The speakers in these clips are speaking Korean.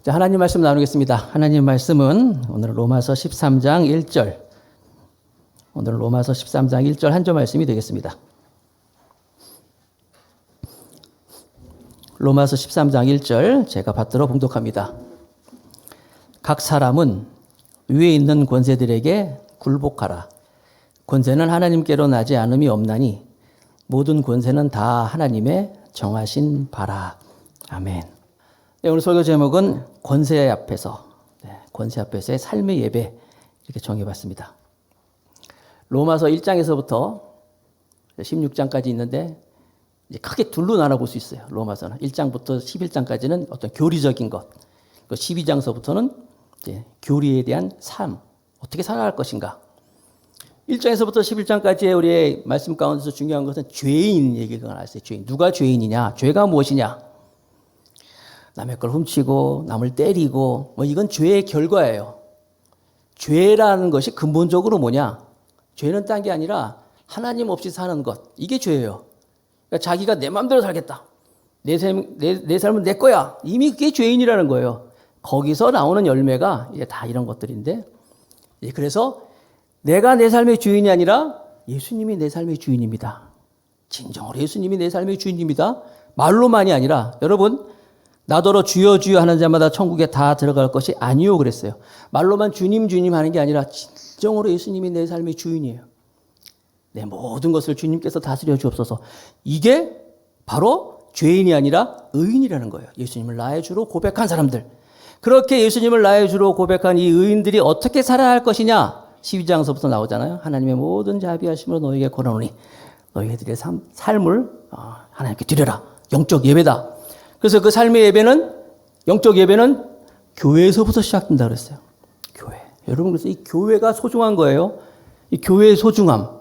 자, 하나님 말씀 나누겠습니다. 하나님 말씀은 오늘 로마서 13장 1절. 오늘 로마서 13장 1절 한 절 말씀이 되겠습니다. 로마서 13장 1절 제가 받들어 봉독합니다. 각 사람은 위에 있는 권세들에게 굴복하라. 권세는 하나님께로 나지 않음이 없나니 모든 권세는 다 하나님의 정하신 바라. 아멘. 네, 오늘 설교 제목은 권세 앞에서, 권세 앞에서의 삶의 예배 이렇게 정해봤습니다. 로마서 1장에서부터 16장까지 있는데 이제 크게 둘로 나눠볼 수 있어요. 로마서는 1장부터 11장까지는 어떤 교리적인 것, 12장서부터는 이제 교리에 대한 삶, 어떻게 살아갈 것인가. 1장에서부터 11장까지의 우리의 말씀 가운데서 중요한 것은 죄인 얘기가 나왔어요. 죄인. 누가 죄인이냐? 죄가 무엇이냐? 남의 걸 훔치고 남을 때리고 이건 죄의 결과예요. 죄라는 것이 근본적으로 뭐냐? 죄는 딴 게 아니라 하나님 없이 사는 것. 이게 죄예요. 그러니까 자기가 내 마음대로 살겠다. 내 삶은 내 거야. 이미 그게 죄인이라는 거예요. 거기서 나오는 열매가 이제 다 이런 것들인데, 그래서 내가 내 삶의 주인이 아니라 예수님이 내 삶의 주인입니다. 진정으로 예수님이 내 삶의 주인입니다. 말로만이 아니라, 여러분, 나더러 주여 주여 하는 자마다 천국에 다 들어갈 것이 아니요 그랬어요. 말로만 주님 주님 하는 게 아니라 진정으로 예수님이 내 삶의 주인이에요. 내 모든 것을 주님께서 다스려 주옵소서. 이게 바로 죄인이 아니라 의인이라는 거예요. 예수님을 나의 주로 고백한 사람들. 그렇게 예수님을 나의 주로 고백한 이 의인들이 어떻게 살아야 할 것이냐? 12장서부터 나오잖아요. 하나님의 모든 자비하심으로 너에게 권하노니 너희들의 삶을 하나님께 드려라. 영적 예배다. 그래서 그 삶의 예배는, 영적 예배는 교회에서부터 시작된다 그랬어요. 교회. 여러분, 그래서 이 교회가 소중한 거예요. 이 교회의 소중함,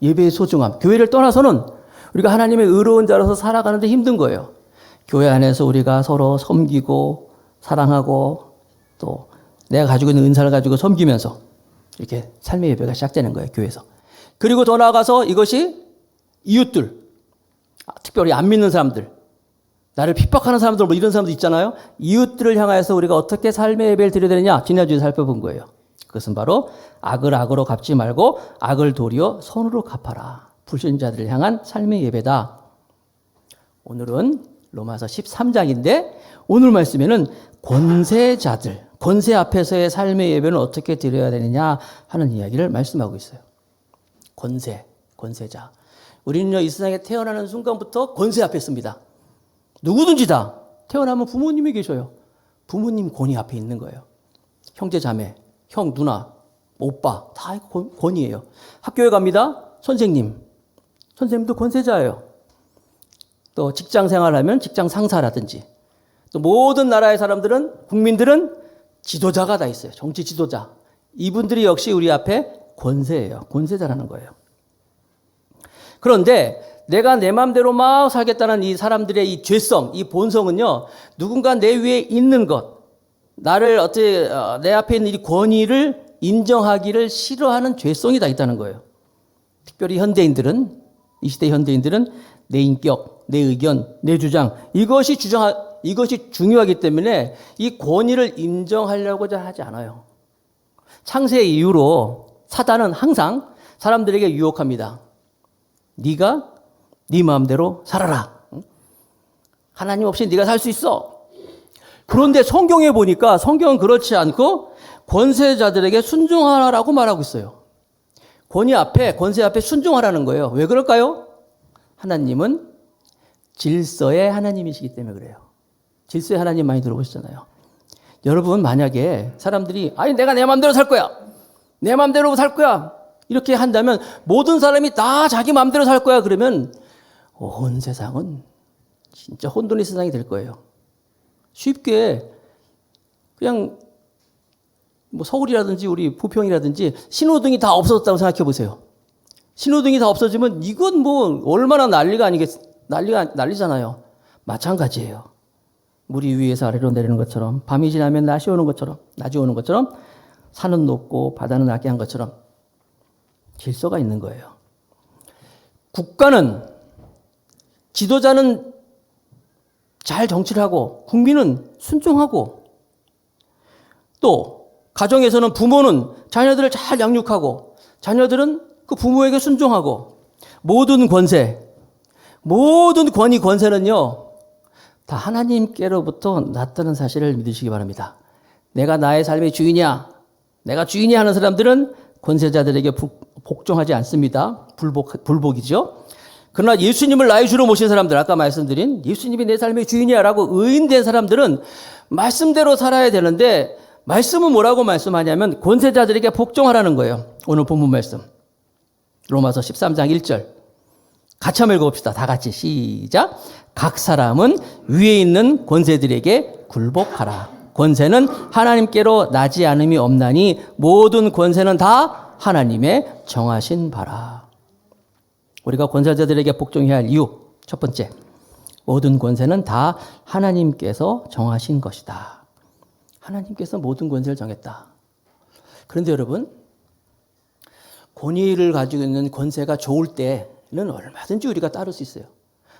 예배의 소중함. 교회를 떠나서는 우리가 하나님의 의로운 자로서 살아가는데 힘든 거예요. 교회 안에서 우리가 서로 섬기고 사랑하고 또 내가 가지고 있는 은사를 가지고 섬기면서 이렇게 삶의 예배가 시작되는 거예요. 교회에서. 그리고 더 나아가서 이것이 이웃들, 특별히 안 믿는 사람들, 나를 핍박하는 사람들, 이런 사람들 있잖아요. 이웃들을 향해서 우리가 어떻게 삶의 예배를 드려야 되느냐? 지난주에 살펴본 거예요. 그것은 바로 악을 악으로 갚지 말고 악을 도리어 선으로 갚아라. 불신자들을 향한 삶의 예배다. 오늘은 로마서 13장인데 오늘 말씀에는 권세자들, 권세 앞에서의 삶의 예배는 어떻게 드려야 되느냐 하는 이야기를 말씀하고 있어요. 권세, 권세자. 우리는요, 이 세상에 태어나는 순간부터 권세 앞에 있습니다. 누구든지 다 태어나면 부모님이 계셔요. 부모님 권위 앞에 있는 거예요. 형제 자매, 형, 누나, 오빠 다 권위예요. 학교에 갑니다. 선생님도 권세자예요. 또 직장 생활하면 직장 상사라든지 또 모든 나라의 사람들은, 국민들은 지도자가 다 있어요. 정치 지도자. 이분들이 역시 우리 앞에 권세예요. 권세자라는 거예요. 그런데 내가 내 마음대로 막 살겠다는 이 사람들의 이 죄성, 이 본성은요, 누군가 내 위에 있는 것, 나를 어떻게, 내 앞에 있는 이 권위를 인정하기를 싫어하는 죄성이 다 있다는 거예요. 특별히 현대인들은, 이 시대 현대인들은 내 인격, 내 의견, 내 주장, 이것이 중요하기 때문에 이 권위를 인정하려고 잘 하지 않아요. 창세 이후로 사단은 항상 사람들에게 유혹합니다. 네가 네 마음대로 살아라. 하나님 없이 네가 살 수 있어. 그런데 성경에 보니까 성경은 그렇지 않고 권세자들에게 순종하라고 말하고 있어요. 권세 앞에 순종하라는 거예요. 왜 그럴까요? 하나님은 질서의 하나님이시기 때문에 그래요. 질서의 하나님 많이 들어보시잖아요. 여러분, 만약에 사람들이 내가 내 마음대로 살 거야. 내 마음대로 살 거야. 이렇게 한다면 모든 사람이 다 자기 마음대로 살 거야. 그러면 온 세상은 진짜 혼돈의 세상이 될 거예요. 쉽게 그냥 서울이라든지 우리 부평이라든지 신호등이 다 없어졌다고 생각해 보세요. 신호등이 다 없어지면 이건 얼마나 난리잖아요. 마찬가지예요. 물이 위에서 아래로 내리는 것처럼, 밤이 지나면 낮이 오는 것처럼 산은 높고 바다는 낮게 한 것처럼 질서가 있는 거예요. 국가는, 지도자는 잘 정치를 하고 국민은 순종하고 또 가정에서는 부모는 자녀들을 잘 양육하고 자녀들은 그 부모에게 순종하고 모든 권세, 모든 권위 권세는요 다 하나님께로부터 났다는 사실을 믿으시기 바랍니다. 내가 나의 삶의 주인이야, 내가 주인이야 하는 사람들은 권세자들에게 복종하지 않습니다. 불복이죠. 그러나 예수님을 나의 주로 모신 사람들, 아까 말씀드린 예수님이 내 삶의 주인이야 라고 의인된 사람들은 말씀대로 살아야 되는데, 말씀은 뭐라고 말씀하냐면 권세자들에게 복종하라는 거예요. 오늘 본문 말씀 로마서 13장 1절 같이 한번 읽어봅시다. 다 같이 시작. 각 사람은 위에 있는 권세들에게 굴복하라. 권세는 하나님께로 나지 않음이 없나니 모든 권세는 다 하나님의 정하신 바라. 우리가 권세자들에게 복종해야 할 이유, 첫 번째, 모든 권세는 다 하나님께서 정하신 것이다. 하나님께서 모든 권세를 정했다. 그런데 여러분, 권위를 가지고 있는 권세가 좋을 때는 얼마든지 우리가 따를 수 있어요.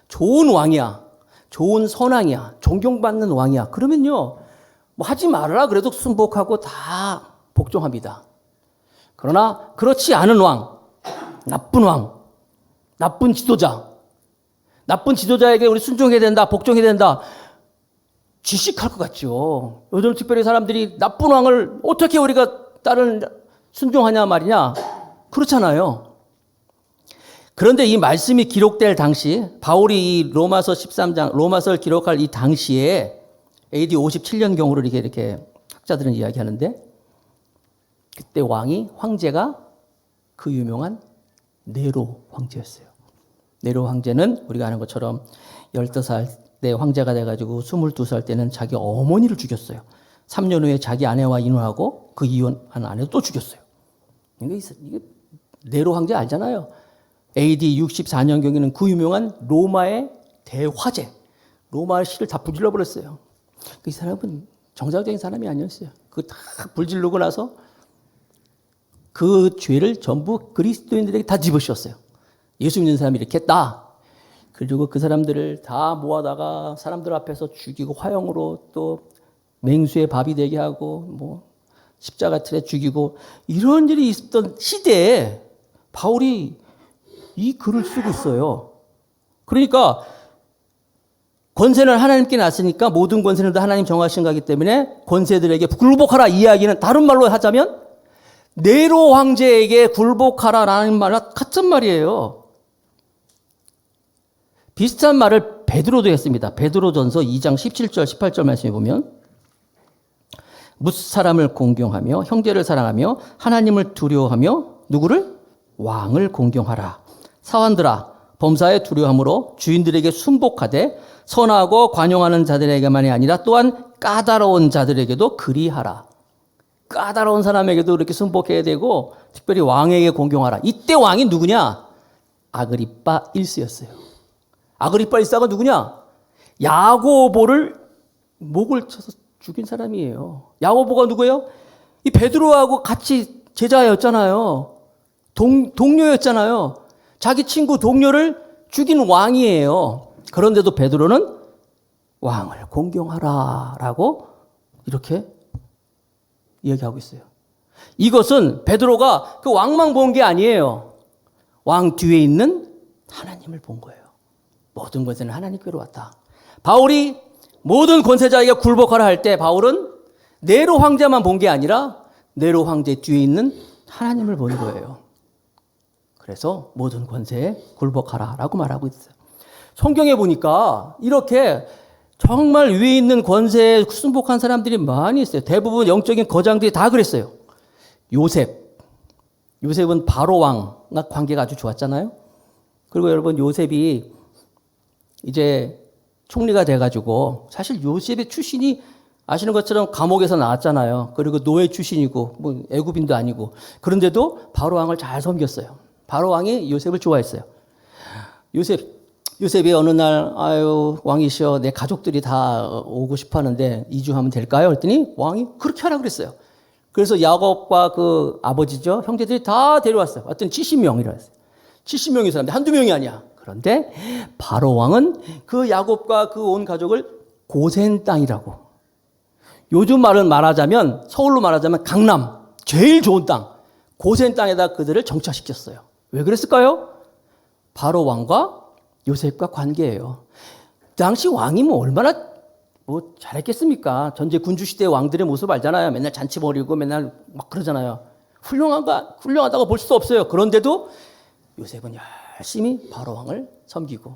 좋은 왕이야, 좋은 선왕이야, 존경받는 왕이야. 그러면요, 뭐 하지 말아라 그래도 순복하고 다 복종합니다. 그러나 그렇지 않은 왕, 나쁜 지도자에게 우리 순종해야 된다, 복종해야 된다. 지식할 것 같죠. 요즘 특별히 사람들이 나쁜 왕을 어떻게 우리가 순종하냐 말이냐. 그렇잖아요. 그런데 이 말씀이 기록될 당시, 바울이 이 로마서 13장, 로마서를 기록할 이 당시에 AD 57년경으로 이렇게 학자들은 이야기하는데, 그때 황제가 그 유명한 네로 황제였어요. 네로 황제는 우리가 아는 것처럼 15살 때 황제가 돼가지고 22살 때는 자기 어머니를 죽였어요. 3년 후에 자기 아내와 이혼하고 그 이혼한 아내도 또 죽였어요. 이게 네로 황제 알잖아요. AD 64년경에는 그 유명한 로마의 대화재, 로마 시를 다 불질러 버렸어요. 이 사람은 정상적인 사람이 아니었어요. 다 불질르고 나서 그 죄를 전부 그리스도인들에게 다 집어씌웠어요. 예수 믿는 사람이 이렇게 했다. 그리고 그 사람들을 다 모아다가 사람들 앞에서 죽이고 화형으로 또 맹수의 밥이 되게 하고 뭐 십자가 틀에 죽이고 이런 일이 있었던 시대에 바울이 이 글을 쓰고 있어요. 그러니까 권세는 하나님께 났으니까 모든 권세는 다 하나님 정하신 거기 때문에 권세들에게 굴복하라 이야기는 다른 말로 하자면 네로 황제에게 굴복하라라는 말과 같은 말이에요. 비슷한 말을 베드로도 했습니다. 베드로전서 2장 17절 18절 말씀에 보면 뭇사람을 공경하며 형제를 사랑하며 하나님을 두려워하며 누구를? 왕을 공경하라. 사환들아 범사에 두려워함으로 주인들에게 순복하되 선하고 관용하는 자들에게만이 아니라 또한 까다로운 자들에게도 그리하라. 까다로운 사람에게도 이렇게 순복해야 되고 특별히 왕에게 공경하라. 이때 왕이 누구냐? 아그리빠 1세였어요. 아그리빠 1세가 누구냐? 야고보를 목을 쳐서 죽인 사람이에요. 야고보가 누구예요? 이 베드로하고 같이 제자였잖아요. 동료였잖아요. 자기 친구 동료를 죽인 왕이에요. 그런데도 베드로는 왕을 공경하라라고 이렇게 이야기하고 있어요. 이것은 베드로가 그 왕만 본 게 아니에요. 왕 뒤에 있는 하나님을 본 거예요. 모든 권세는 하나님께로 왔다. 바울이 모든 권세자에게 굴복하라 할 때 바울은 네로 황제만 본 게 아니라 네로 황제 뒤에 있는 하나님을 본 거예요. 그래서 모든 권세에 굴복하라라고 말하고 있어요. 성경에 보니까 이렇게 정말 위에 있는 권세에 순복한 사람들이 많이 있어요. 대부분 영적인 거장들이 다 그랬어요. 요셉은 바로 왕과 관계가 아주 좋았잖아요. 그리고 여러분 요셉이 이제 총리가 돼가지고 사실 요셉의 출신이 아시는 것처럼 감옥에서 나왔잖아요. 그리고 노예 출신이고 뭐 애굽인도 아니고 그런데도 바로 왕을 잘 섬겼어요. 바로 왕이 요셉을 좋아했어요. 요셉이 어느 날 아유 왕이시여 내 가족들이 다 오고 싶어 하는데 이주하면 될까요? 그랬더니 왕이 그렇게 하라고 그랬어요. 그래서 야곱과 그 아버지죠. 형제들이 다 데려왔어요. 하여튼 70명이라 했어요. 70명의 사람들 한두 명이 아니야. 그런데 바로 왕은 그 야곱과 그 온 가족을 고센 땅이라고 요즘 말은 말하자면, 서울로 말하자면 강남, 제일 좋은 땅, 고센 땅에다 그들을 정착시켰어요. 왜 그랬을까요? 바로 왕과 요셉과 관계예요. 당시 왕이 뭐 얼마나 뭐 잘했겠습니까? 전제 군주시대 왕들의 모습 알잖아요. 맨날 잔치 벌이고 맨날 막 그러잖아요. 훌륭하다고 볼 수 없어요. 그런데도 요셉은 열심히 바로 왕을 섬기고,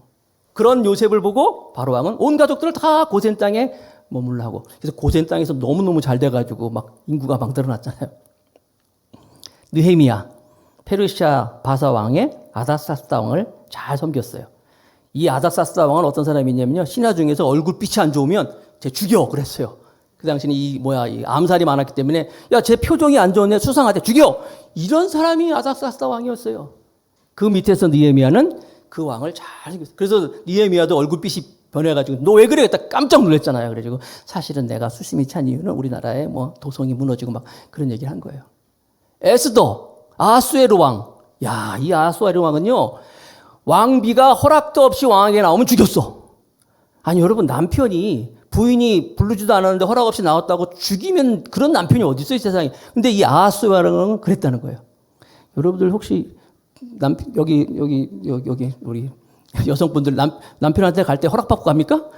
그런 요셉을 보고 바로 왕은 온 가족들을 다 고센 땅에 머물러 하고, 그래서 고센 땅에서 너무너무 잘 돼가지고 막 인구가 막 늘어났잖아요. 느헤미야, 페르시아 바사 왕의 아다사스다 왕을 잘 섬겼어요. 이 아다사스다 왕은 어떤 사람이냐면요, 신하 중에서 얼굴빛이 안 좋으면 쟤 죽여 그랬어요. 그 당시는 이 암살이 많았기 때문에, 야, 쟤 표정이 안 좋네, 수상하대, 죽여! 이런 사람이 아다사스다 왕이었어요. 그 밑에서 느헤미야는 그 왕을 잘 섬겼어요. 그래서 느헤미야도 얼굴빛이 변해가지고 너 왜 그래? 딱 깜짝 놀랐잖아요. 그래가지고 사실은 내가 수심이 찬 이유는 우리나라의 뭐 도성이 무너지고 막 그런 얘기를 한 거예요. 에스더, 아하수에로 왕. 야, 이 아하수에로 왕은요, 왕비가 허락도 없이 왕에게 나오면 죽였어. 아니, 여러분, 남편이 부인이 부르지도 않았는데 허락 없이 나왔다고 죽이면 그런 남편이 어디 있어요, 세상에. 근데 이 아하수에로 왕은 그랬다는 거예요. 여러분들 혹시 여기 우리 여성분들 남편한테 갈 때 허락받고 갑니까?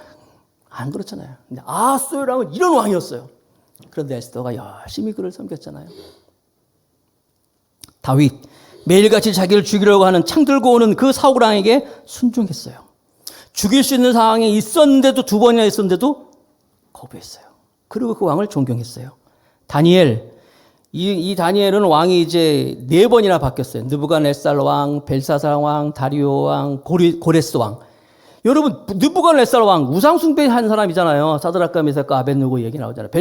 안 그렇잖아요. 근데 아하수에로 왕은 이런 왕이었어요. 그런데 에스더가 열심히 그를 섬겼잖아요. 다윗, 매일같이 자기를 죽이려고 하는 창 들고 오는 그 사울왕에게 순종했어요. 죽일 수 있는 상황에 있었는데도, 두 번이나 있었는데도 거부했어요. 그리고 그 왕을 존경했어요. 다니엘, 이 다니엘은 왕이 이제 4번이나 바뀌었어요. 느부갓네살 왕, 벨사살 왕, 다리오 왕, 고레스 왕. 여러분, 느부갓네살 왕 우상 숭배한 사람이잖아요. 사드락과 메삭과 아벳느고 얘기 나오잖아요.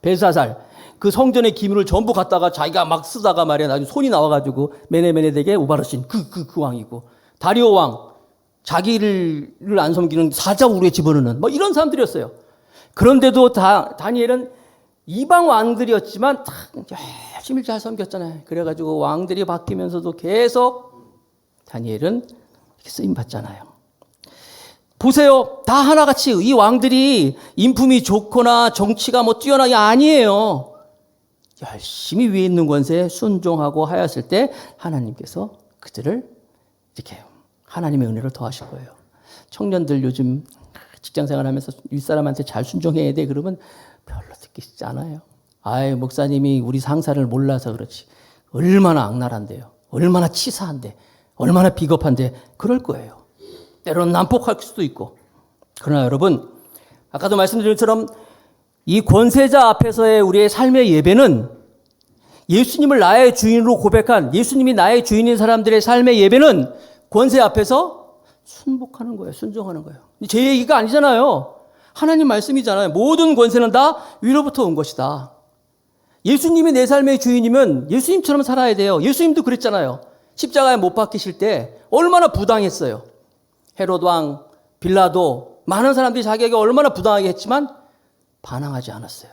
벨사살 그 성전의 기물을 전부 갖다가 자기가 막 쓰다가 말이야, 나중에 손이 나와가지고 메네메네덱의 우바르신 그 왕이고, 다리오 왕 자기를 안 섬기는 사자 우리에 집어넣는 뭐 이런 사람들이었어요. 그런데도 다니엘은 이방 왕들이었지만 다 열심히 잘 섬겼잖아요. 그래가지고 왕들이 바뀌면서도 계속 다니엘은 이렇게 쓰임 받잖아요. 보세요. 다 하나같이 이 왕들이 인품이 좋거나 정치가 뭐 뛰어나게 아니에요. 열심히 위에 있는 권세에 순종하고 하였을 때 하나님께서 그들을 이렇게 하나님의 은혜를 더하실 거예요. 청년들 요즘 직장생활 하면서 윗사람한테 잘 순종해야 돼 그러면 별로 듣기 쉽지 않아요. 아이, 목사님이 우리 상사를 몰라서 그렇지. 얼마나 악랄한데요. 얼마나 치사한데. 얼마나 비겁한데. 그럴 거예요. 때로는 난폭할 수도 있고. 그러나 여러분, 아까도 말씀드린 것처럼 이 권세자 앞에서의 우리의 삶의 예배는, 예수님을 나의 주인으로 고백한, 예수님이 나의 주인인 사람들의 삶의 예배는 권세 앞에서 순복하는 거예요. 순종하는 거예요. 제 얘기가 아니잖아요. 하나님 말씀이잖아요. 모든 권세는 다 위로부터 온 것이다. 예수님이 내 삶의 주인이면 예수님처럼 살아야 돼요. 예수님도 그랬잖아요. 십자가에 못 박히실 때 얼마나 부당했어요. 헤롯 왕, 빌라도, 많은 사람들이 자기에게 얼마나 부당하게 했지만 반항하지 않았어요.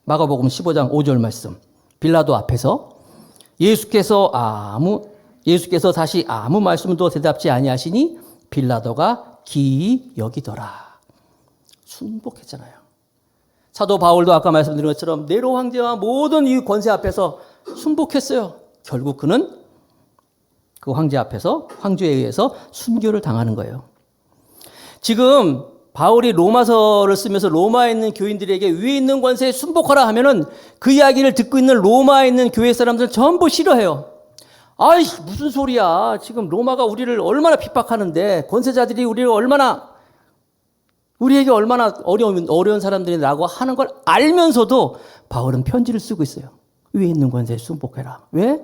마가복음 15장 5절 말씀. 빌라도 앞에서 예수께서 다시 아무 말씀도 대답지 아니하시니 빌라도가 기이 여기더라. 순복했잖아요. 사도 바울도 아까 말씀드린 것처럼 네로 황제와 모든 이 권세 앞에서 순복했어요. 결국 그는 그 황제 앞에서, 황제에 의해서 순교를 당하는 거예요. 지금 바울이 로마서를 쓰면서 로마에 있는 교인들에게 위에 있는 권세에 순복하라 하면은 그 이야기를 듣고 있는 로마에 있는 교회 사람들은 전부 싫어해요. 아이, 무슨 소리야. 지금 로마가 우리를 얼마나 핍박하는데, 권세자들이 우리에게 얼마나 어려운 사람들이라고 하는 걸 알면서도 바울은 편지를 쓰고 있어요. 위에 있는 권세에 순복해라. 왜?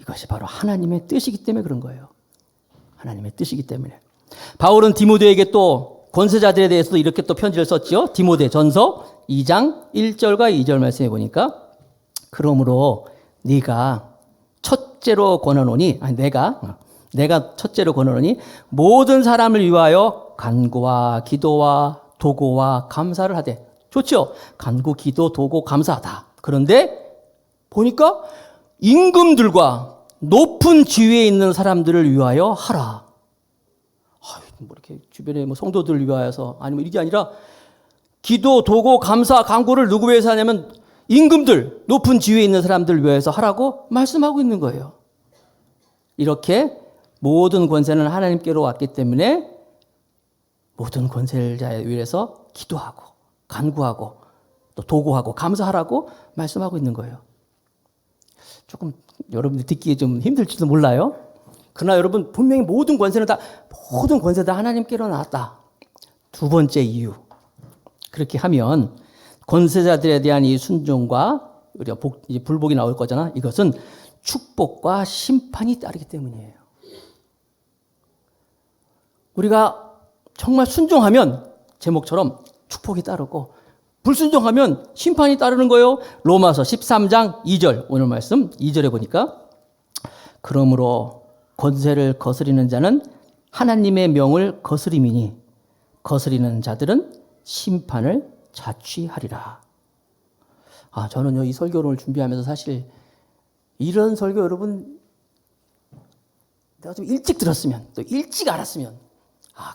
이것이 바로 하나님의 뜻이기 때문에 그런 거예요. 하나님의 뜻이기 때문에. 바울은 디모데에게 또 권세자들에 대해서도 이렇게 또 편지를 썼죠. 디모데 전서 2장 1절과 2절 말씀해 보니까, 그러므로 내가 첫째로 권하노니 모든 사람을 위하여 간구와 기도와 도고와 감사를 하되. 좋죠? 간구, 기도, 도고, 감사하다. 그런데 보니까 임금들과 높은 지위에 있는 사람들을 위하여 하라. 뭐 이렇게 주변에 뭐 성도들을 위하여서, 아니면 이게 아니라 기도, 도고, 감사, 간구를 누구 위해서 하냐면 임금들, 높은 지위에 있는 사람들 위해서 하라고 말씀하고 있는 거예요. 이렇게 모든 권세는 하나님께로 왔기 때문에 모든 권세자에 위해서 기도하고 간구하고 또 도구하고 감사하라고 말씀하고 있는 거예요. 조금 여러분들 듣기에 좀 힘들지도 몰라요. 그러나 여러분 분명히 모든 권세 다 하나님께로 나왔다. 두 번째 이유. 그렇게 하면 권세자들에 대한 이 순종과 우리가 불복이 나올 거잖아. 이것은 축복과 심판이 따르기 때문이에요. 우리가 정말 순종하면 제목처럼 축복이 따르고 불순종하면 심판이 따르는 거예요. 로마서 13장 2절 오늘 말씀 2절에 보니까 그러므로 권세를 거스리는 자는 하나님의 명을 거스림이니 거스리는 자들은 심판을 자취하리라. 저는요 이 설교를 준비하면서 사실 이런 설교 여러분 내가 좀 일찍 들었으면 또 일찍 알았으면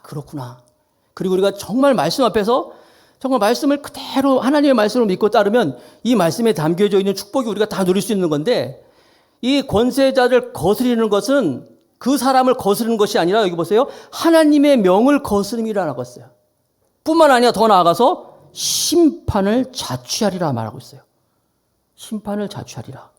그렇구나. 그리고 우리가 정말 말씀 앞에서 정말 말씀을 그대로 하나님의 말씀을 믿고 따르면 이 말씀에 담겨져 있는 축복이 우리가 다 누릴 수 있는 건데 이 권세자를 거스리는 것은 그 사람을 거스르는 것이 아니라 여기 보세요. 하나님의 명을 거스름이라고 했어요. 뿐만 아니라 더 나아가서 심판을 자취하리라 말하고 있어요. 심판을 자취하리라.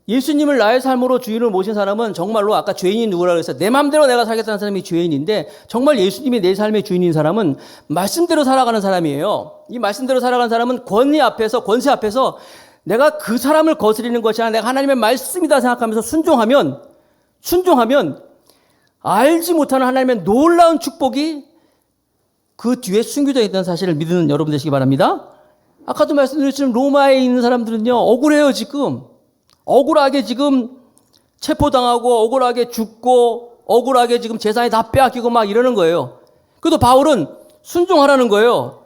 예수님을 나의 삶으로 주인을 모신 사람은 정말로 아까 죄인이 누구라고 했어요. 내 마음대로 내가 살겠다는 사람이 죄인인데 정말 예수님이 내 삶의 주인인 사람은 말씀대로 살아가는 사람이에요. 이 말씀대로 살아가는 사람은 권세 앞에서 내가 그 사람을 거스리는 것이 아니라 내가 하나님의 말씀이다 생각하면서 순종하면 알지 못하는 하나님의 놀라운 축복이 그 뒤에 숨겨져 있다는 사실을 믿는 여러분 되시기 바랍니다. 아까도 말씀드렸지만 로마에 있는 사람들은요 억울해요. 억울하게 지금 체포당하고 억울하게 죽고 억울하게 지금 재산이 다 빼앗기고 막 이러는 거예요. 그래도 바울은 순종하라는 거예요.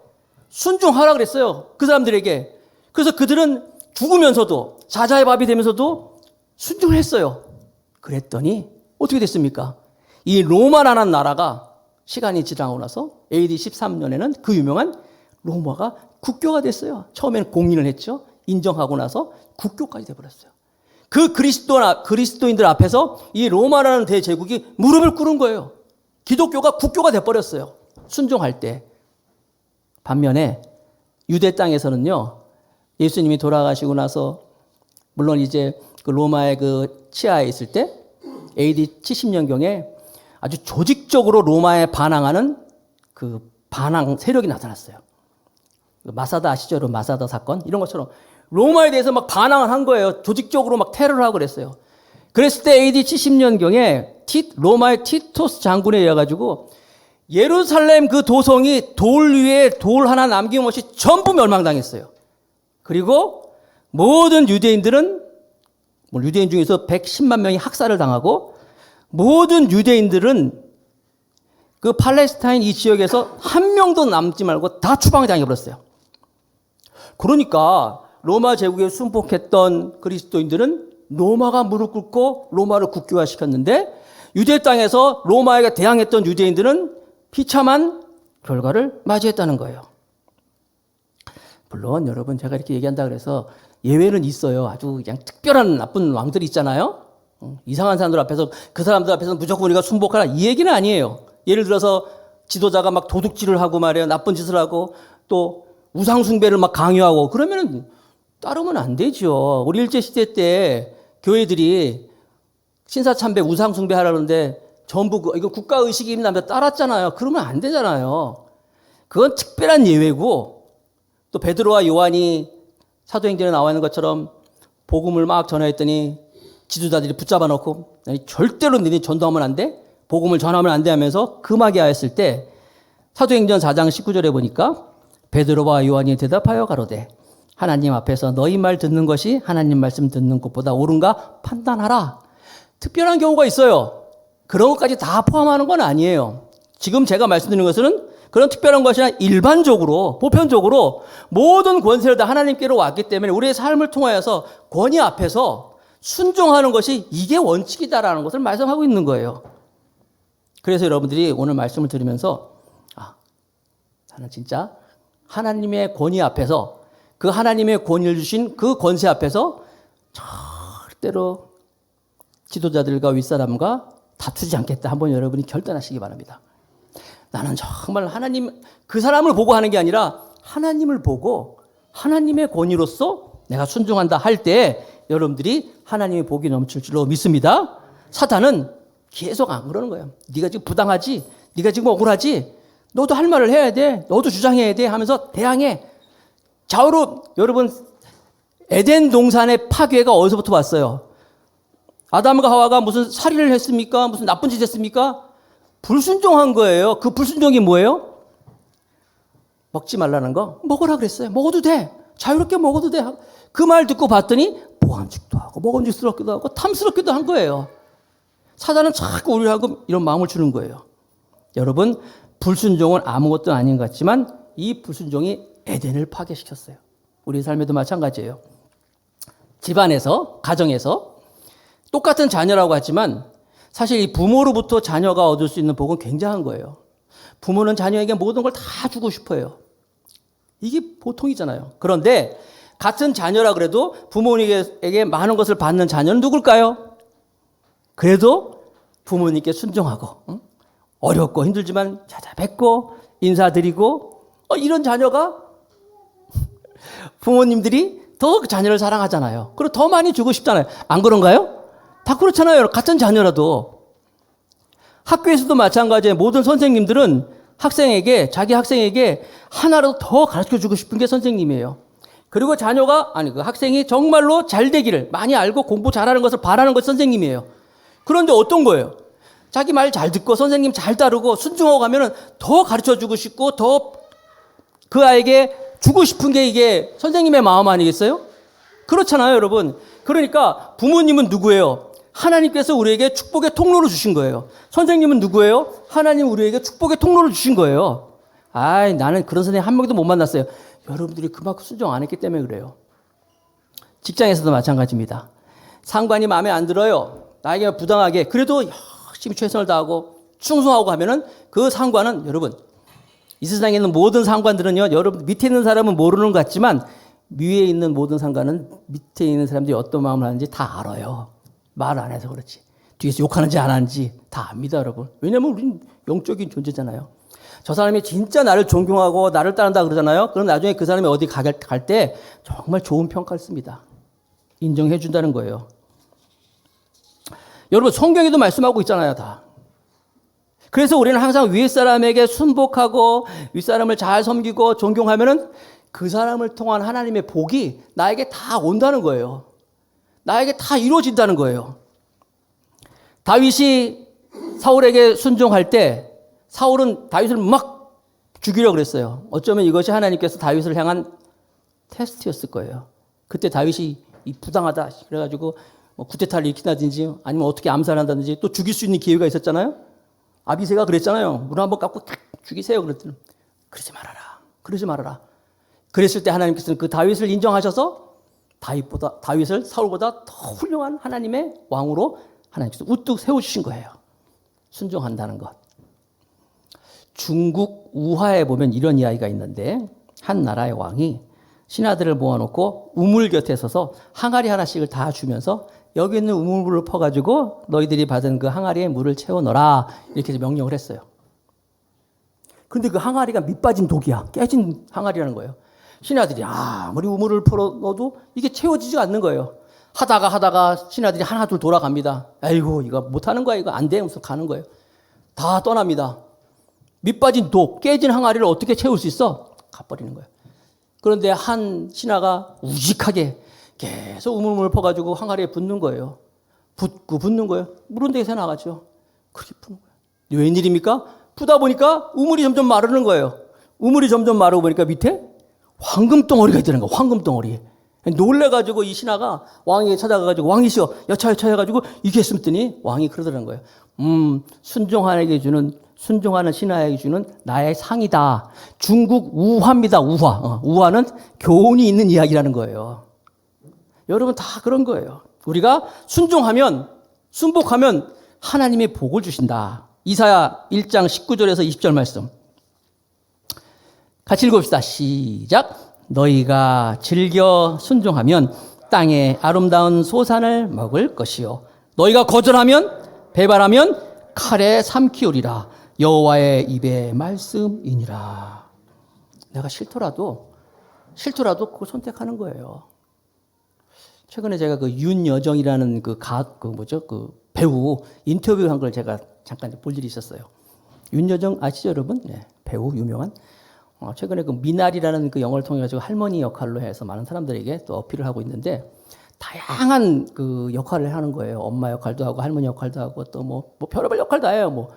순종하라 그랬어요. 그 사람들에게. 그래서 그들은 죽으면서도 사자의 밥이 되면서도 순종을 했어요. 그랬더니 어떻게 됐습니까? 이 로마라는 나라가 시간이 지나고 나서 AD 13년에는 그 유명한 로마가 국교가 됐어요. 처음에는 공인을 했죠. 인정하고 나서 국교까지 돼버렸어요. 그 그리스도인들 앞에서 이 로마라는 대제국이 무릎을 꿇은 거예요. 기독교가 국교가 돼버렸어요. 순종할 때. 반면에 유대 땅에서는요. 예수님이 돌아가시고 나서 물론 이제 그 로마의 그 치하에 있을 때 AD 70년경에 아주 조직적으로 로마에 반항하는 그 반항 세력이 나타났어요. 마사다 아시죠? 마사다 사건 이런 것처럼 로마에 대해서 막 반항을 한 거예요. 조직적으로 막 테러를 하고 그랬어요. 그랬을 때 AD 70년경에 로마의 티토스 장군에 의해 가지고 예루살렘 그 도성이 돌 위에 돌 하나 남김없이 전부 멸망당했어요. 그리고 모든 유대인들은 유대인 중에서 110만 명이 학살을 당하고 모든 유대인들은 그 팔레스타인 이 지역에서 한 명도 남지 말고 다 추방을 당해버렸어요. 그러니까 로마 제국에 순복했던 그리스도인들은 로마가 무릎 꿇고 로마를 국교화시켰는데 유대 땅에서 로마에게 대항했던 유대인들은 비참한 결과를 맞이했다는 거예요. 물론 여러분 제가 이렇게 얘기한다 그래서 예외는 있어요. 아주 그냥 특별한 나쁜 왕들이 있잖아요. 이상한 사람들 앞에서 그 사람들 앞에서 무조건 우리가 순복하라 이 얘기는 아니에요. 예를 들어서 지도자가 막 도둑질을 하고 말이에요. 나쁜 짓을 하고 또 우상숭배를 막 강요하고 그러면 따르면 안 되죠. 우리 일제시대 때 교회들이 신사참배 우상숭배 하라는데 전부 이거 국가의식이 있나면 따랐잖아요. 그러면 안 되잖아요. 그건 특별한 예외고 또 베드로와 요한이 사도행전에 나와 있는 것처럼 복음을 막 전했더니 지도자들이 붙잡아 놓고 절대로 너희 전도하면 안 돼. 복음을 전하면 안 돼 하면서 금하게 하였을 때 사도행전 4장 19절에 보니까 베드로와 요한이 대답하여 가로되 하나님 앞에서 너희 말 듣는 것이 하나님 말씀 듣는 것보다 옳은가 판단하라. 특별한 경우가 있어요. 그런 것까지 다 포함하는 건 아니에요. 지금 제가 말씀드리는 것은 그런 특별한 것이 아니라 일반적으로 보편적으로 모든 권세를 다 하나님께로 왔기 때문에 우리의 삶을 통하여서 권위 앞에서 순종하는 것이 이게 원칙이다라는 것을 말씀하고 있는 거예요. 그래서 여러분들이 오늘 말씀을 들으면서 나는 진짜 하나님의 권위 앞에서, 그 하나님의 권위를 주신 그 권세 앞에서 절대로 지도자들과 윗사람과 다투지 않겠다. 한번 여러분이 결단하시기 바랍니다. 나는 정말 하나님, 그 사람을 보고 하는 게 아니라 하나님을 보고 하나님의 권위로서 내가 순종한다 할 때 여러분들이 하나님의 복이 넘칠 줄로 믿습니다. 사탄은 계속 안 그러는 거예요. 네가 지금 부당하지? 네가 지금 억울하지? 너도 할 말을 해야 돼. 너도 주장해야 돼 하면서 대항해. 좌우로 여러분 에덴 동산의 파괴가 어디서부터 왔어요? 아담과 하와가 무슨 살인을 했습니까? 무슨 나쁜 짓 했습니까? 불순종한 거예요. 그 불순종이 뭐예요? 먹지 말라는 거 먹으라 그랬어요. 먹어도 돼. 자유롭게 먹어도 돼. 그 말 듣고 봤더니 보암직도 하고 먹음직스럽기도 하고 탐스럽기도 한 거예요. 사단은 자꾸 우리하고 이런 마음을 주는 거예요. 여러분, 불순종은 아무것도 아닌 것 같지만 이 불순종이 에덴을 파괴시켰어요. 우리 삶에도 마찬가지예요. 집안에서, 가정에서 똑같은 자녀라고 하지만 사실 이 부모로부터 자녀가 얻을 수 있는 복은 굉장한 거예요. 부모는 자녀에게 모든 걸 다 주고 싶어요. 이게 보통이잖아요. 그런데 같은 자녀라 그래도 부모님에게 많은 것을 받는 자녀는 누굴까요? 그래도 부모님께 순종하고 어렵고 힘들지만 찾아뵙고 인사드리고 이런 자녀가 부모님들이 더 그 자녀를 사랑하잖아요. 그리고 더 많이 주고 싶잖아요. 안 그런가요? 다 그렇잖아요. 같은 자녀라도. 학교에서도 마찬가지예요. 모든 선생님들은 자기 학생에게 하나라도 더 가르쳐주고 싶은 게 선생님이에요. 그리고 그 학생이 정말로 잘 되기를, 많이 알고 공부 잘하는 것을 바라는 것이 선생님이에요. 그런데 어떤 거예요? 자기 말 잘 듣고 선생님 잘 따르고 순종하고 가면은 더 가르쳐주고 싶고 더 그 아이에게 주고 싶은 게 이게 선생님의 마음 아니겠어요? 그렇잖아요, 여러분. 그러니까 부모님은 누구예요? 하나님께서 우리에게 축복의 통로를 주신 거예요. 선생님은 누구예요? 하나님 우리에게 축복의 통로를 주신 거예요. 나는 그런 선생님 한 명도 못 만났어요. 여러분들이 그만큼 순종 안 했기 때문에 그래요. 직장에서도 마찬가지입니다. 상관이 마음에 안 들어요. 나에게 부당하게. 그래도 열심히 최선을 다하고 충성하고 하면은 그 상관은 여러분, 이 세상에 있는 모든 상관들은요, 여러분 밑에 있는 사람은 모르는 것 같지만 위에 있는 모든 상관은 밑에 있는 사람들이 어떤 마음을 하는지 다 알아요. 말 안 해서 그렇지. 뒤에서 욕하는지 안 하는지 다 압니다, 여러분. 왜냐면 우리는 영적인 존재잖아요. 저 사람이 진짜 나를 존경하고 나를 따른다 그러잖아요. 그럼 나중에 그 사람이 어디 갈 때 정말 좋은 평가를 씁니다. 인정해 준다는 거예요. 여러분, 성경에도 말씀하고 있잖아요, 다. 그래서 우리는 항상 위에 사람에게 순복하고 윗사람을 잘 섬기고 존경하면은 그 사람을 통한 하나님의 복이 나에게 다 온다는 거예요. 나에게 다 이루어진다는 거예요. 다윗이 사울에게 순종할 때 사울은 다윗을 막 죽이려고 그랬어요. 어쩌면 이것이 하나님께서 다윗을 향한 테스트였을 거예요. 그때 다윗이 부당하다 그래가지고 쿠데타를 일으킨다든지 아니면 어떻게 암살한다든지 또 죽일 수 있는 기회가 있었잖아요. 아비새가 그랬잖아요. 물 한번 깎고 탁 죽이세요. 그랬더니 그러지 말아라. 그랬을 때 하나님께서는 그 다윗을 인정하셔서 다윗을 사울보다 더 훌륭한 하나님의 왕으로 하나님께서 우뚝 세워주신 거예요. 순종한다는 것. 중국 우화에 보면 이런 이야기가 있는데 한 나라의 왕이 신하들을 모아놓고 우물 곁에 서서 항아리 하나씩을 다 주면서 여기 있는 우물물을 퍼가지고 너희들이 받은 그 항아리에 물을 채워넣어라 이렇게 해서 명령을 했어요. 그런데 그 항아리가 밑빠진 독이야. 깨진 항아리라는 거예요. 신하들이 아무리 우물을 풀어 넣어도 이게 채워지지가 않는 거예요. 하다가 신하들이 하나 둘 돌아갑니다. 아이고 이거 못하는 거야. 이거 안 돼. 하면서 가는 거예요. 다 떠납니다. 밑빠진 독, 깨진 항아리를 어떻게 채울 수 있어? 가버리는 거예요. 그런데 한 신하가 우직하게 계속 우물물을 퍼가지고 항아리에 붓는 거예요. 붓는 거예요. 물은 데서 나가죠. 그렇게 푸는 거예요. 웬일입니까? 푸다 보니까 우물이 점점 마르는 거예요. 우물이 점점 마르고 보니까 밑에 황금덩어리가 있다는 거예요. 황금덩어리. 놀래가지고 이 신하가 왕에게 찾아가가지고 왕이시여 여차 해가지고 이게 했더니 왕이 그러더라는 거예요. 순종하는 신하에게 주는 나의 상이다. 중국 우화입니다. 우화. 우화는 교훈이 있는 이야기라는 거예요. 여러분 다 그런 거예요. 우리가 순복하면 하나님의 복을 주신다. 이사야 1장 19절에서 20절 말씀. 같이 읽읍시다. 시작. 너희가 즐겨 순종하면 땅의 아름다운 소산을 먹을 것이요. 너희가 거절하면 배반하면 칼에 삼키우리라. 여호와의 입의 말씀이니라. 내가 싫더라도 그걸 선택하는 거예요. 최근에 제가 그 윤여정이라는 그 배우 인터뷰한 걸 제가 잠깐 볼 일이 있었어요. 윤여정 아시죠, 여러분? 네, 배우 유명한. 최근에 그 미나리라는 그 영화를 통해 가지고 할머니 역할로 해서 많은 사람들에게 또 어필을 하고 있는데 다양한 그 역할을 하는 거예요. 엄마 역할도 하고 할머니 역할도 하고 또 뭐 별의별 역할 다 해요. 뭐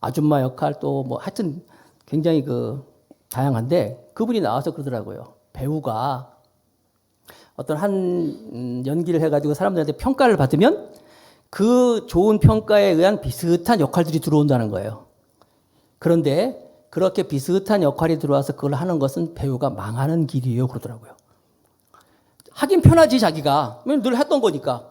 아줌마 역할 또 뭐 하여튼 굉장히 그 다양한데 그분이 나와서 그러더라고요. 배우가 어떤 한 연기를 해가지고 사람들한테 평가를 받으면 그 좋은 평가에 의한 비슷한 역할들이 들어온다는 거예요. 그런데 그렇게 비슷한 역할이 들어와서 그걸 하는 것은 배우가 망하는 길이에요. 그러더라고요. 하긴 편하지 자기가. 늘 했던 거니까.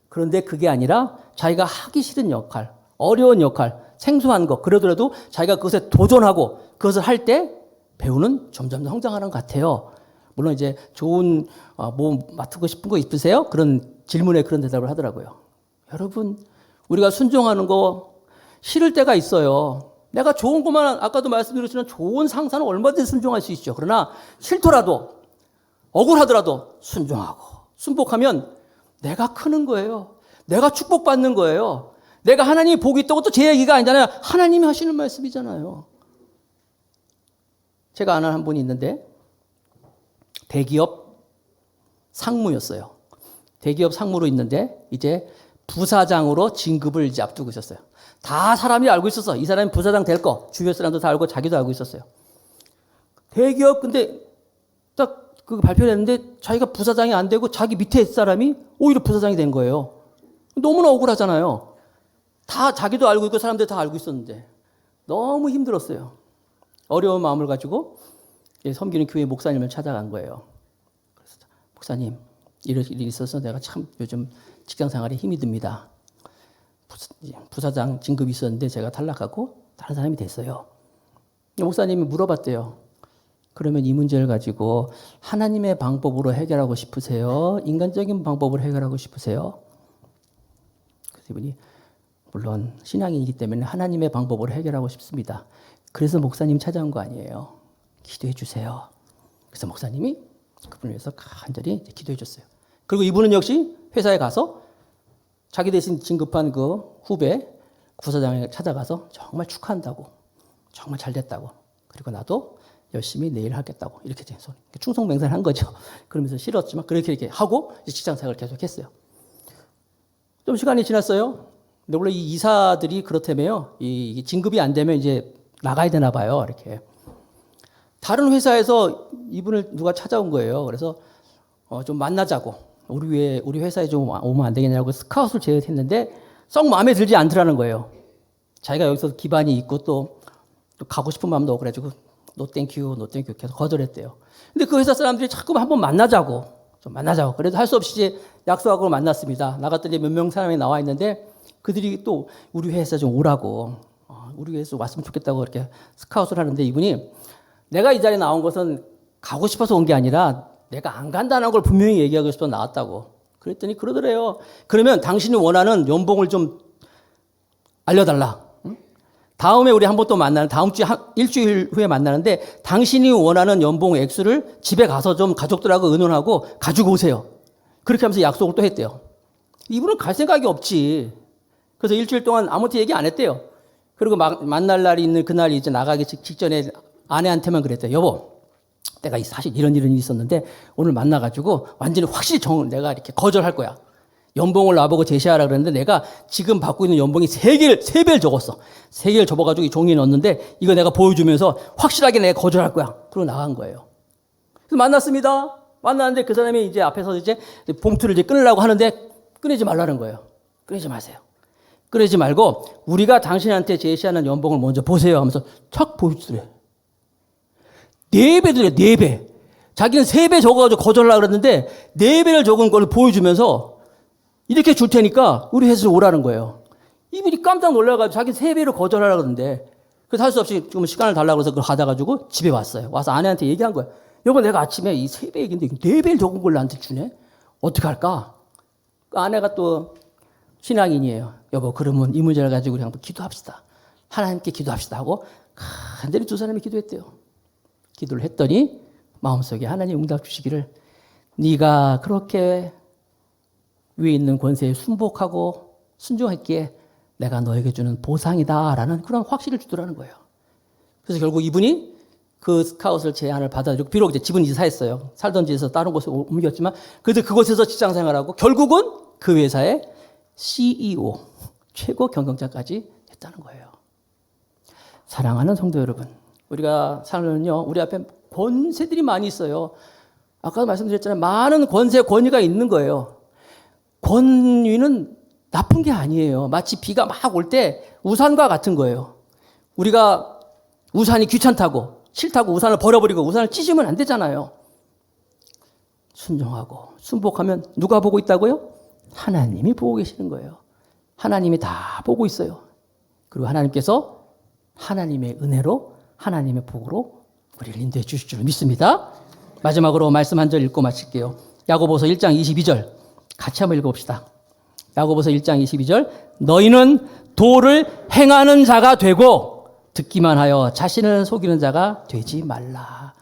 그런데 그게 아니라 자기가 하기 싫은 역할, 어려운 역할, 생소한 거 그러더라도 자기가 그것에 도전하고 그것을 할 때 배우는 점점 성장하는 것 같아요. 물론 이제 좋은 뭐 맡고 싶은 거 있으세요? 그런 질문에 그런 대답을 하더라고요. 여러분 우리가 순종하는 거 싫을 때가 있어요. 내가 좋은 것만 아까도 말씀드렸지만 좋은 상사는 얼마든지 순종할 수 있죠. 그러나 싫더라도 억울하더라도 순종하고 순복하면 내가 크는 거예요. 내가 축복받는 거예요. 내가 하나님이 복이 있다고 또 제 얘기가 아니잖아요. 하나님이 하시는 말씀이잖아요. 제가 아는 한 분이 있는데 대기업 상무였어요. 대기업 상무로 있는데 이제 부사장으로 진급을 이제 앞두고 있었어요. 다 사람이 알고 있었어. 이 사람이 부사장 될 거. 주변 사람도 다 알고 자기도 알고 있었어요. 대기업 근데 딱 그 발표를 했는데 자기가 부사장이 안 되고 자기 밑에 사람이 오히려 부사장이 된 거예요. 너무나 억울하잖아요. 다 자기도 알고 있고 사람들 다 알고 있었는데 너무 힘들었어요. 어려운 마음을 가지고 섬기는 교회 목사님을 찾아간 거예요. 그래서 목사님 이런 일이 있어서 내가 참 요즘 직장 생활에 힘이 듭니다. 부사장 진급이 있었는데 제가 탈락하고 다른 사람이 됐어요. 목사님이 물어봤대요. 그러면 이 문제를 가지고 하나님의 방법으로 해결하고 싶으세요? 인간적인 방법으로 해결하고 싶으세요? 그래서 이분이 물론 신앙인이기 때문에 하나님의 방법으로 해결하고 싶습니다. 그래서 목사님 찾아온 거 아니에요. 기도해 주세요. 그래서 목사님이 그분을 위해서 간절히 기도해 줬어요. 그리고 이분은 역시 회사에 가서 자기 대신 진급한 그 후배 부사장을 찾아가서 정말 축하한다고, 정말 잘 됐다고, 그리고 나도 열심히 내일 하겠다고 이렇게 충성맹세를 한 거죠. 그러면서 싫었지만 그렇게 하고 직장생활을 계속했어요. 좀 시간이 지났어요. 근데 원래 이 이사들이 그렇다며요. 이 진급이 안 되면 이제 나가야 되나 봐요. 이렇게 다른 회사에서 이분을 누가 찾아온 거예요. 그래서 좀 만나자고 우리 회사에 좀 오면 안 되겠냐고 스카웃을 제의했는데 썩 마음에 들지 않더라는 거예요. 자기가 여기서 기반이 있고 또 가고 싶은 마음도 억울해지고 노 땡큐 계속 거절했대요. 근데 그 회사 사람들이 자꾸 한번 만나자고 그래도 할 수 없이 이제 약속하고 만났습니다. 나갔더니 몇 명 사람이 나와 있는데 그들이 또 우리 회사 좀 오라고 우리 회사 왔으면 좋겠다고 이렇게 스카웃을 하는데 이분이 내가 이 자리에 나온 것은 가고 싶어서 온 게 아니라 내가 안 간다는 걸 분명히 얘기하고 싶어서 나왔다고. 그랬더니 그러더래요. 그러면 당신이 원하는 연봉을 좀 알려달라. 다음에 우리 한 번 또 만나는 다음 주에 일주일 후에 만나는데 당신이 원하는 연봉 액수를 집에 가서 좀 가족들하고 의논하고 가지고 오세요. 그렇게 하면서 약속을 또 했대요. 이분은 갈 생각이 없지. 그래서 일주일 동안 아무한테 얘기 안 했대요. 그리고 만날 날이 있는 그날 이제 나가기 직전에 아내한테만 그랬대요. 여보, 내가 사실 이런 일이 있었는데 오늘 만나가지고 완전히 확실히 내가 이렇게 거절할 거야. 연봉을 나보고 제시하라 그랬는데 내가 지금 받고 있는 연봉이 3배를 적었어. 3개를 접어가지고 이 종이에 넣었는데 이거 내가 보여주면서 확실하게 내가 거절할 거야. 그러고 나간 거예요. 그래서 만났습니다. 만났는데 그 사람이 이제 앞에서 이제 봉투를 이제 끊으려고 하는데 끊지 말라는 거예요. 끊지 마세요. 끊지 말고 우리가 당신한테 제시하는 연봉을 먼저 보세요 하면서 탁 보여주더래. 4배더래, 4배. 자기는 3배 적어가지고 거절하려고 그랬는데 4배를 적은 걸 보여주면서 이렇게 줄 테니까 우리 회사에 오라는 거예요. 이분이 깜짝 놀라가지고 자기 3배로 거절하려고 그러는데 그래서 할 수 없이 좀 시간을 달라고 해서 그걸 받아가지고 집에 왔어요. 와서 아내한테 얘기한 거예요. 여보, 내가 아침에 이 3배 얘기인데 4배를 적은 걸 나한테 주네? 어떻게 할까? 그 아내가 또 신앙인이에요. 여보, 그러면 이 문제를 가지고 우리 한번 기도합시다. 하나님께 기도합시다 하고 간절히 두 사람이 기도했대요. 기도를 했더니 마음속에 하나님 응답 주시기를 네가 그렇게 위에 있는 권세에 순복하고 순종했기에 내가 너에게 주는 보상이다라는 그런 확신을 주더라는 거예요. 그래서 결국 이분이 그 스카웃을 제안을 받아들이고 비록 이제 집은 이사했어요. 살던 집에서 다른 곳에 옮겼지만 그래도 그곳에서 직장 생활하고 결국은 그 회사의 CEO, 최고 경영자까지 했다는 거예요. 사랑하는 성도 여러분, 우리가 살면요, 우리 앞에 권세들이 많이 있어요. 아까도 말씀드렸잖아요. 많은 권세, 권위가 있는 거예요. 권위는 나쁜 게 아니에요. 마치 비가 막 올 때 우산과 같은 거예요. 우리가 우산이 귀찮다고, 싫다고 우산을 버려버리고 우산을 찢으면 안 되잖아요. 순종하고 순복하면 누가 보고 있다고요? 하나님이 보고 계시는 거예요. 하나님이 다 보고 있어요. 그리고 하나님께서 하나님의 은혜로 하나님의 복으로 우리를 인도해 주실 줄 믿습니다. 마지막으로 말씀 한 절 읽고 마칠게요. 야고보서 1장 22절 같이 한번 읽어봅시다. 야고보서 1장 22절 너희는 도를 행하는 자가 되고 듣기만 하여 자신을 속이는 자가 되지 말라.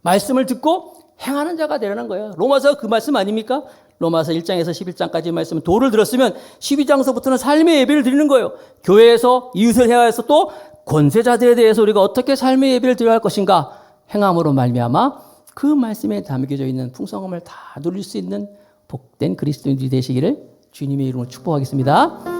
말씀을 듣고 행하는 자가 되라는 거예요. 로마서 그 말씀 아닙니까? 로마서 1장에서 11장까지 말씀은 도를 들었으면 12장서부터는 삶의 예배를 드리는 거예요. 교회에서 이웃을 해야해서 또 권세자들에 대해서 우리가 어떻게 삶의 예배를 드려야 할 것인가 행함으로 말미암아 그 말씀에 담겨져 있는 풍성함을 다 누릴 수 있는 복된 그리스도인들이 되시기를 주님의 이름으로 축복하겠습니다.